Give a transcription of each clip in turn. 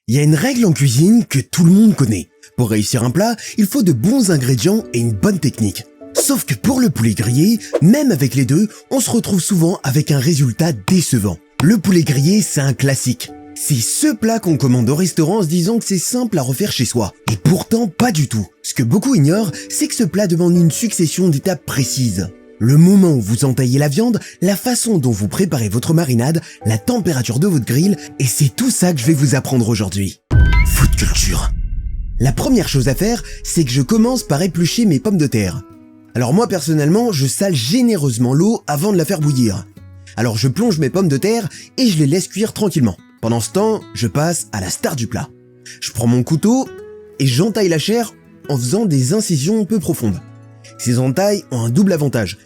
Il y a une règle en cuisine que tout le monde connaît. Pour réussir un plat, il faut de bons ingrédients et une bonne technique. Sauf que pour le poulet grillé, même avec les deux, on se retrouve souvent avec un résultat décevant. Le poulet grillé, c'est un classique. C'est ce plat qu'on commande au restaurant en se disant que c'est simple à refaire chez soi. Et pourtant, pas du tout. Ce que beaucoup ignorent, c'est que ce plat demande une succession d'étapes précises. Le moment où vous entaillez la viande, la façon dont vous préparez votre marinade, la température de votre grill, et c'est tout ça que je vais vous apprendre aujourd'hui. Food culture. La première chose à faire, c'est que je commence par éplucher mes pommes de terre. Alors moi personnellement, je sale généreusement l'eau avant de la faire bouillir. Alors je plonge mes pommes de terre et je les laisse cuire tranquillement. Pendant ce temps, je passe à la star du plat. Je prends mon couteau et j'entaille la chair en faisant des incisions peu profondes. Ces entailles ont un double avantage.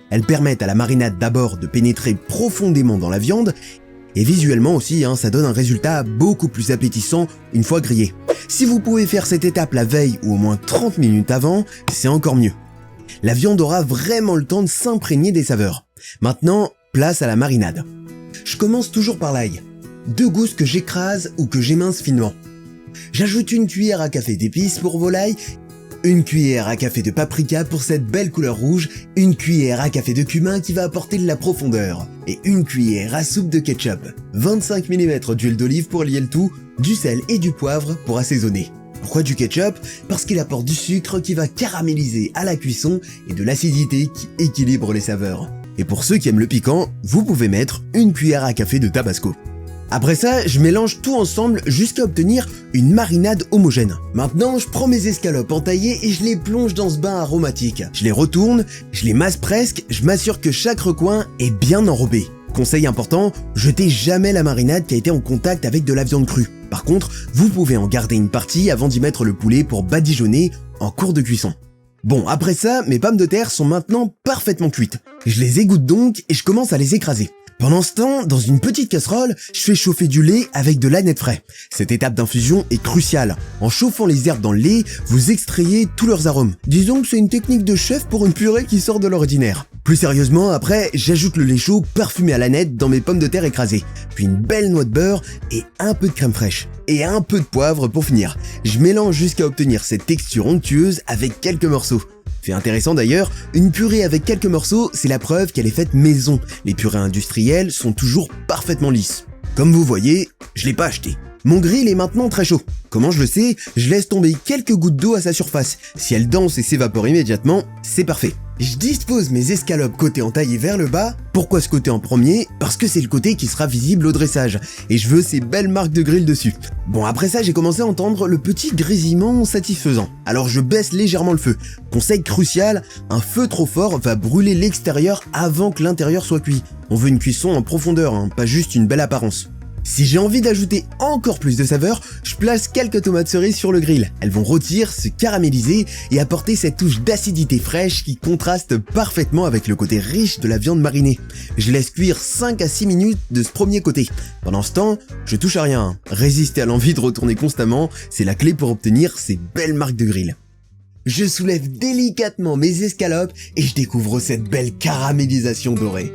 Elles permettent à la marinade d'abord de pénétrer profondément dans la viande et visuellement aussi, ça donne un résultat beaucoup plus appétissant une fois grillé. Si vous pouvez faire cette étape la veille ou au moins 30 minutes avant, c'est encore mieux. La viande aura vraiment le temps de s'imprégner des saveurs. Maintenant, place à la marinade. Je commence toujours par l'ail. 2 gousses que j'écrase ou que j'émince finement. J'ajoute une cuillère à café d'épices pour volaille, une cuillère à café de paprika pour cette belle couleur rouge, une cuillère à café de cumin qui va apporter de la profondeur, et une cuillère à soupe de ketchup, 25 mm d'huile d'olive pour lier le tout, du sel et du poivre pour assaisonner. Pourquoi du ketchup? Parce qu'il apporte du sucre qui va caraméliser à la cuisson et de l'acidité qui équilibre les saveurs. Et pour ceux qui aiment le piquant, vous pouvez mettre une cuillère à café de tabasco. Après ça, je mélange tout ensemble jusqu'à obtenir une marinade homogène. Maintenant, je prends mes escalopes entaillées et je les plonge dans ce bain aromatique. Je les retourne, je les masse presque, je m'assure que chaque recoin est bien enrobé. Conseil important, jetez jamais la marinade qui a été en contact avec de la viande crue. Par contre, vous pouvez en garder une partie avant d'y mettre le poulet pour badigeonner en cours de cuisson. Bon, après ça, mes pommes de terre sont maintenant parfaitement cuites. Je les égoutte donc et je commence à les écraser. Pendant ce temps, dans une petite casserole, je fais chauffer du lait avec de l'aneth frais. Cette étape d'infusion est cruciale. En chauffant les herbes dans le lait, vous extrayez tous leurs arômes. Disons que c'est une technique de chef pour une purée qui sort de l'ordinaire. Plus sérieusement, après, j'ajoute le lait chaud parfumé à l'aneth dans mes pommes de terre écrasées, puis une belle noix de beurre et un peu de crème fraîche. Et un peu de poivre pour finir. Je mélange jusqu'à obtenir cette texture onctueuse avec quelques morceaux. Fait intéressant d'ailleurs, une purée avec quelques morceaux, c'est la preuve qu'elle est faite maison. Les purées industrielles sont toujours parfaitement lisses. Comme vous voyez, je l'ai pas acheté. Mon grill est maintenant très chaud. Comment je le sais? Je laisse tomber quelques gouttes d'eau à sa surface. Si elle danse et s'évapore immédiatement, c'est parfait. Je dispose mes escalopes côté entaillé vers le bas. Pourquoi ce côté en premier? Parce que c'est le côté qui sera visible au dressage. Et je veux ces belles marques de grill dessus. Bon, après ça, j'ai commencé à entendre le petit grésillement satisfaisant. Alors je baisse légèrement le feu. Conseil crucial, un feu trop fort va brûler l'extérieur avant que l'intérieur soit cuit. On veut une cuisson en profondeur, pas juste une belle apparence. Si j'ai envie d'ajouter encore plus de saveur, je place quelques tomates cerises sur le grill. Elles vont rôtir, se caraméliser et apporter cette touche d'acidité fraîche qui contraste parfaitement avec le côté riche de la viande marinée. Je laisse cuire 5 à 6 minutes de ce premier côté. Pendant ce temps, je touche à rien. Résister à l'envie de retourner constamment, c'est la clé pour obtenir ces belles marques de grill. Je soulève délicatement mes escalopes et je découvre cette belle caramélisation dorée.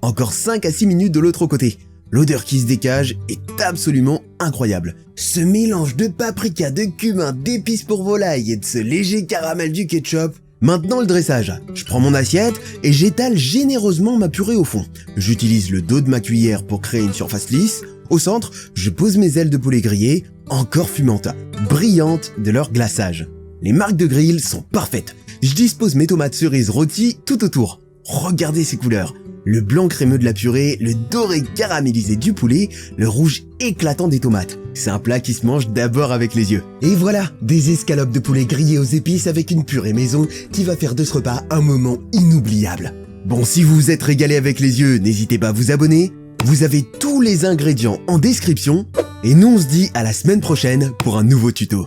Encore 5 à 6 minutes de l'autre côté. L'odeur qui se dégage est absolument incroyable. Ce mélange de paprika, de cumin, d'épices pour volaille et de ce léger caramel du ketchup. Maintenant le dressage. Je prends mon assiette et j'étale généreusement ma purée au fond. J'utilise le dos de ma cuillère pour créer une surface lisse. Au centre, je pose mes ailes de poulet grillées, encore fumantes, brillantes de leur glaçage. Les marques de grill sont parfaites. Je dispose mes tomates cerises rôties tout autour. Regardez ces couleurs. Le blanc crémeux de la purée, le doré caramélisé du poulet, le rouge éclatant des tomates. C'est un plat qui se mange d'abord avec les yeux. Et voilà, des escalopes de poulet grillées aux épices avec une purée maison qui va faire de ce repas un moment inoubliable. Bon, si vous vous êtes régalé avec les yeux, n'hésitez pas à vous abonner. Vous avez tous les ingrédients en description. Et nous on se dit à la semaine prochaine pour un nouveau tuto.